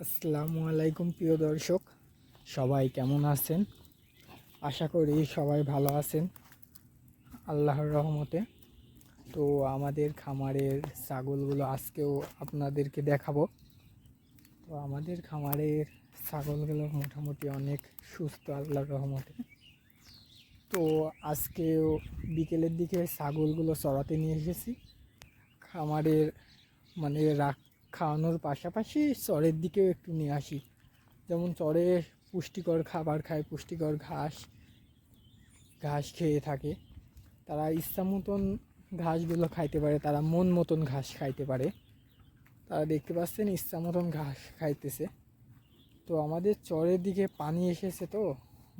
আসসালামু আলাইকুম প্রিয় দর্শক, সবাই কেমন আছেন? আশা করি সবাই ভালো আছেন আল্লাহর রহমতে। তো আমাদের খামারের ছাগলগুলো আজকেও আপনাদেরকে দেখাবো। তো আমাদের খামারের ছাগলগুলো মোটামুটি অনেক সুস্থ আল্লাহর রহমতে। তো আজকেও বিকেলের দিকে ছাগলগুলো চড়াতে নিয়ে এসেছি। খামারের খাওয়ানোর পাশাপাশি চরের দিকেও একটু নিয়ে আসি। যেমন চরে পুষ্টিকর খাবার খায়, পুষ্টিকর ঘাস ঘাস খেয়ে থাকে। তারা ইচ্ছা মতন ঘাসগুলো খাইতে পারে, তারা মন মতন ঘাস খাইতে পারে। তারা দেখতে পাচ্ছেন ইচ্ছা মতন ঘাস খাইতেছে। তো আমাদের চরের দিকে পানি এসেছে, তো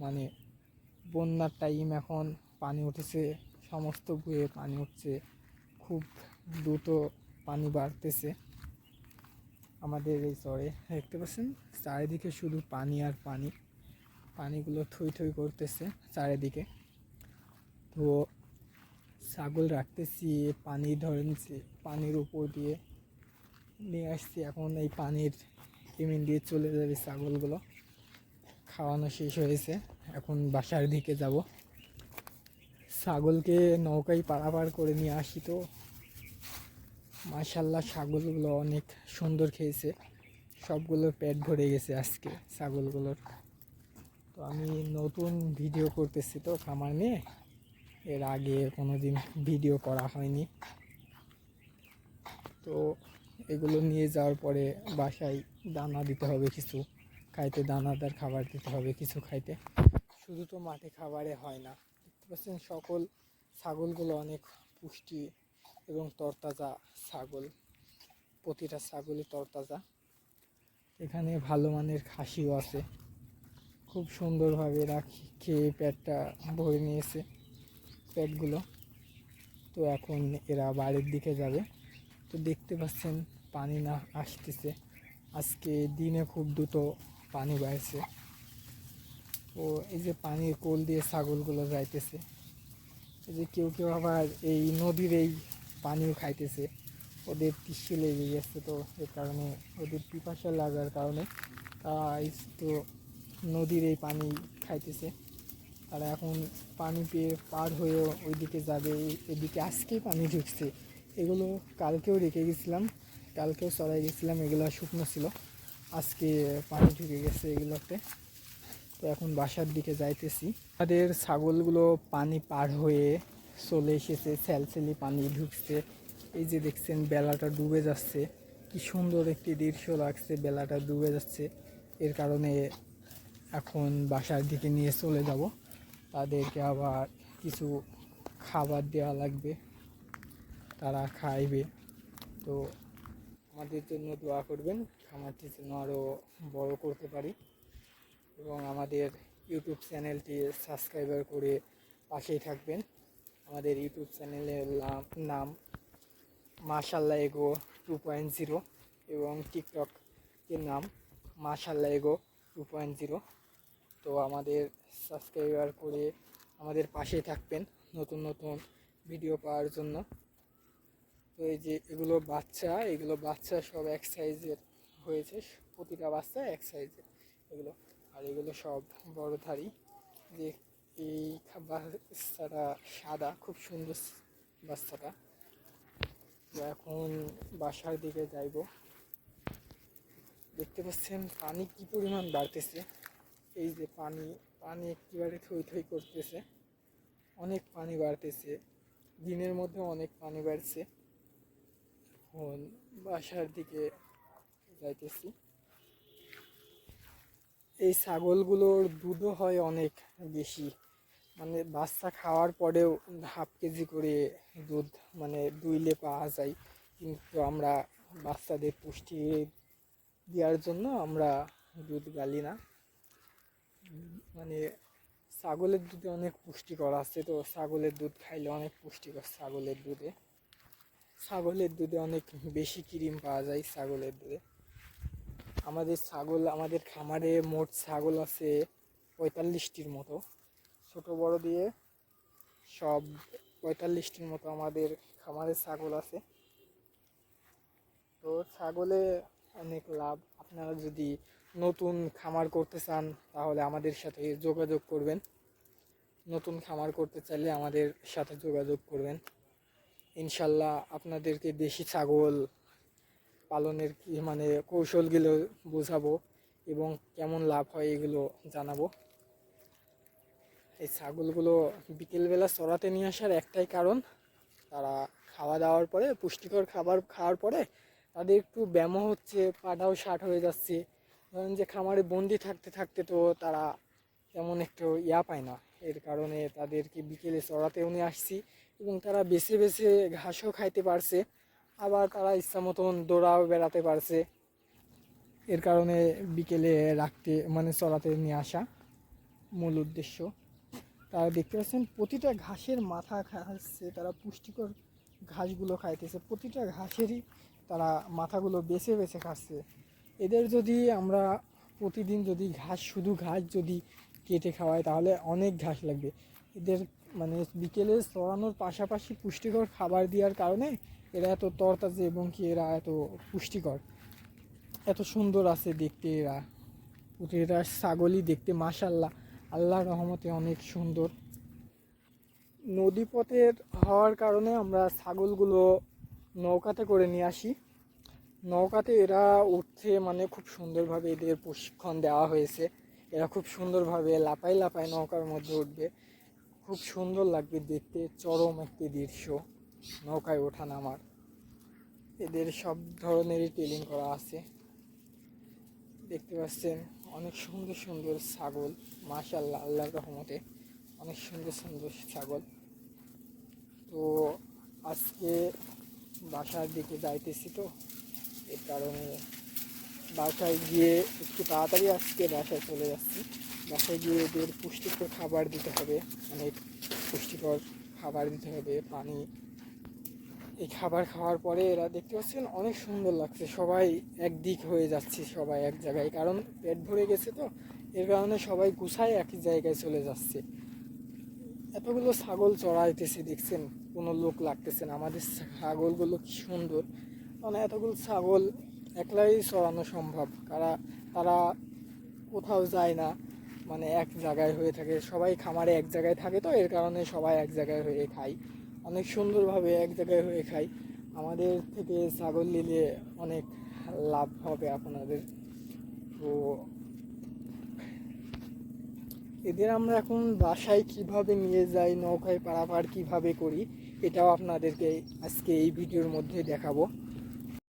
মানে বন্যার টাইম, এখন পানি উঠেছে, সমস্ত ভুঁয়ে পানি উঠছে, খুব দ্রুত পানি বাড়তেছে আমাদের এই চরে। দেখতে পাচ্ছেন চারিদিকে শুধু পানি আর পানি, পানিগুলো থই থই করতেছে চারিদিকে। তো ছাগল রাখতেছি, পানি ধরেছি, পানির উপর দিয়ে নিয়ে আসছি। এখন এই পানির এমন দিয়ে চলে যাবে ছাগলগুলো। খাওয়ানো শেষ হয়েছে, এখন বাসার দিকে যাব। ছাগলকে নৌকায় পারাপার করে নিয়ে আসি। তো মাশাল্লাহ ছাগলগুলো অনেক সুন্দর খেয়েছে, সবগুলোর পেট ভরে গেছে আজকে ছাগলগুলোর। তো আমি নতুন ভিডিও করতেছি তো খামার নিয়ে, এর আগে কোনো দিন ভিডিও করা হয়নি। তো এগুলো নিয়ে যাওয়ার পরে বাসায় দানা দিতে হবে, কিছু খাইতে দানাদার খাবার দিতে হবে কিছু খাইতে। শুধু তো মাঠে খাবারে হয় না, দেখতে পাচ্ছেন সকল ছাগলগুলো অনেক পুষ্টি এবং তরতাজা ছাগল, প্রতিটা ছাগলই তরতাজা। এখানে ভালো মানের খাসিও আছে, খুব সুন্দরভাবে রাখি খেয়ে পেটটা ভরে নিয়েছে পেটগুলো। তো এখন এরা বাড়ির দিকে যাবে। তো দেখতে পাচ্ছেন পানি না আসতেছে, আজকে দিনে খুব দ্রুত পানি বাড়ছে। তো এই যে পানির কোল দিয়ে ছাগলগুলো যাইতেছে, এই যে কেউ কেউ আবার এই নদীর এই পানিও খাইতেছে। ওদের তৃষ্ণা লেগে গেছে, তো এর কারণে ওদের পিপাসা লাগার কারণে তো নদীর এই পানি খাইতেছে। তারা এখন পানি পেয়ে পার হয়েও ওইদিকে যাবে। এদিকে আজকেই পানি ঢুকছে, এগুলো কালকেও রেখে গেছিলাম, কালকেও চড়াই গেছিলাম, এগুলো শুকনো ছিল, আজকে পানি ঢুকে গেছে এগুলোতে। তো এখন বাসার দিকে যাইতেছি। আমাদের ছাগলগুলো পানি পার হয়ে চলে এসেছে, স্যালসেলি পানি ঢুকছে। এই যে দেখছেন বেলাটা ডুবে যাচ্ছে, কি সুন্দর একটি দৃশ্য লাগছে, বেলাটা ডুবে যাচ্ছে। এর কারণে এখন বাসার দিকে নিয়ে চলে যাব। তাদেরকে আবার কিছু খাবার দেওয়া লাগবে, তারা খাইবে। তো আমাদের জন্য দোয়া করবেন, খামারটি যেন আরও বড় করতে পারি এবং আমাদের ইউটিউব চ্যানেলটি সাবস্ক্রাইবার করে পাশেই থাকবেন। আমাদের ইউটিউব চ্যানেলের নাম মাশাল্লাহ এগো 2.0 এবং টিকটক এর নাম মাশাল্লাহ এগো 2.0। তো আমাদের সাবস্ক্রাইবার করে আমাদের পাশেই থাকবেন নতুন নতুন ভিডিও পাওয়ার জন্য। তো এই যে এগুলো বাচ্চা সব এক সাইজের হয়েছে, প্রতিটা বাচ্চা এক সাইজের এগুলো। আর এগুলো সব বড়ধারী। যে এই বাচ্চাটা সাদা, খুব সুন্দর বাচ্চাটা। তো এখন বাসার দিকে যাইব। দেখতে পাচ্ছেন পানি কি পরিমাণ বাড়তেছে, এই যে পানি পানি একেবারে থই থই করতেছে, অনেক পানি বাড়তেছে, দিনের মধ্যে অনেক পানি বাড়ছে। এখন বাসার দিকে যাইতেছি। এই ছাগলগুলোর দুধও হয় অনেক বেশি, মানে বাচ্চা খাওয়ার পরেও হাফ কেজি করে দুধ মানে দুইলে পাওয়া যায়। কিন্তু আমরা বাচ্চাদের পুষ্টি দেওয়ার জন্য আমরা দুধ গালি না। মানে ছাগলের দুধে অনেক পুষ্টিকর আছে, তো ছাগলের দুধ খাইলে অনেক পুষ্টিকর। ছাগলের দুধে অনেক বেশি ক্রিম পাওয়া যায় ছাগলের দুধে। আমাদের খামারে মোট ছাগল আছে 45টির মতো, ছোট বড় দিয়ে সব 45টির মতো আমাদের খামারে ছাগল আছে। তো ছাগলে অনেক লাভ। আপনারা যদি নতুন খামার করতে চান তাহলে আমাদের সাথে যোগাযোগ করবেন। নতুন খামার করতে চাইলে আমাদের সাথে যোগাযোগ করবেন। ইনশাল্লাহ আপনাদেরকে দেশি ছাগল পালনের কি মানে কৌশলগুলো বোঝাবো এবং কেমন লাভ হয় এগুলো জানাবো। এই ছাগলগুলো বিকেলবেলা চড়াতে নিয়ে আসার একটাই কারণ, তারা খাওয়া দাওয়ার পরে পুষ্টিকর খাবার খাওয়ার পরে তাদের একটু ব্যায়ামও হচ্ছে, পাটাও ষাট হয়ে যাচ্ছে। ধরেন যে খামারে বন্দি থাকতে থাকতে তো তারা তেমন একটু পায় না, এর কারণে তাদেরকে বিকেলে চড়াতেও নিয়ে আসছি এবং তারা বেছে বেছে ঘাসও খাইতে পারছে, আবার তারা ইচ্ছা মতন দৌড়াও বেড়াতে পারছে। এর কারণে বিকেলে রাখতে মানে চড়াতে নিয়ে আসা মূল উদ্দেশ্য। তারা দেখতে পাচ্ছেন প্রতিটা ঘাসের মাথা খাচ্ছে, তারা পুষ্টিকর ঘাসগুলো খাইতেছে, প্রতিটা ঘাসেরই তারা মাথাগুলো বেছে বেছে খাচ্ছে। এদের যদি আমরা প্রতিদিন যদি ঘাস শুধু ঘাস যদি কেটে খাওয়াই তাহলে অনেক ঘাস লাগবে। এদের মানে বিকেলে চড়ানোর পাশাপাশি পুষ্টিকর খাবার দেওয়ার কারণে এরা এত তরতাজা এবং কি এরা এত পুষ্টিকর, এত সুন্দর আছে দেখতে। এরা ছাগলই দেখতে মাশাআল্লাহ, আল্লাহর রহমতে অনেক সুন্দর। নদীপথের হওয়ার কারণে আমরা ছাগলগুলো নৌকাতে করে নিয়ে আসি। নৌকাতে এরা উঠছে মানে খুব সুন্দরভাবে এদের প্রশিক্ষণ দেওয়া হয়েছে। এরা খুব সুন্দরভাবে লাপাই লাপাই নৌকার মধ্যে উঠবে, খুব সুন্দর লাগবে দেখতে, চরম একটি দৃশ্য নৌকায় ওঠা নামার। এদের সব ধরনেরই ট্রেনিং করা আছে। দেখতে পাচ্ছেন অনেক সুন্দর সুন্দর ছাগল, মাশাআল্লাহ, আল্লাহর রহমতে অনেক সুন্দর সুন্দর ছাগল। তো আজকে বাসার দিকে যাইতেছি, তো এর কারণে বাসায় গিয়ে একটু তাড়াতাড়ি আজকে বাসায় চলে যাচ্ছি। বাসায় গিয়ে এদের পুষ্টিকর খাবার দিতে হবে, অনেক পুষ্টিকর খাবার দিতে হবে, পানি। এই খাবার খাওয়ার পরে এরা দেখতে পাচ্ছেন অনেক সুন্দর লাগছে, সবাই একদিক হয়ে যাচ্ছে, সবাই এক জায়গায়, কারণ পেট ভরে গেছে তো এর কারণে সবাই গুছায় একই জায়গায় চলে যাচ্ছে। এতগুলো ছাগল চড়াইতেছে দেখছেন, কোনো লোক লাগতেছে না। আমাদের ছাগলগুলো কি সুন্দর, মানে এতগুলো ছাগল একলাই চড়ানো সম্ভব, তারা কোথাও যায় না, মানে এক জায়গায় হয়ে থাকে, সবাই খামারে এক জায়গায় থাকে, তো এর কারণে সবাই এক জায়গায় হয়ে খায়, অনেক সুন্দরভাবে এক জায়গায় হয়ে খায়। আমাদের থেকে ছাগল নিলে অনেক লাভ হবে আপনাদের। তো এদের আমরা এখন বাসায় কিভাবে নিয়ে যাই, নৌকায় পারাপার কিভাবে করি, এটাও আপনাদেরকে আজকে এই ভিডিওর মধ্যে দেখাবো।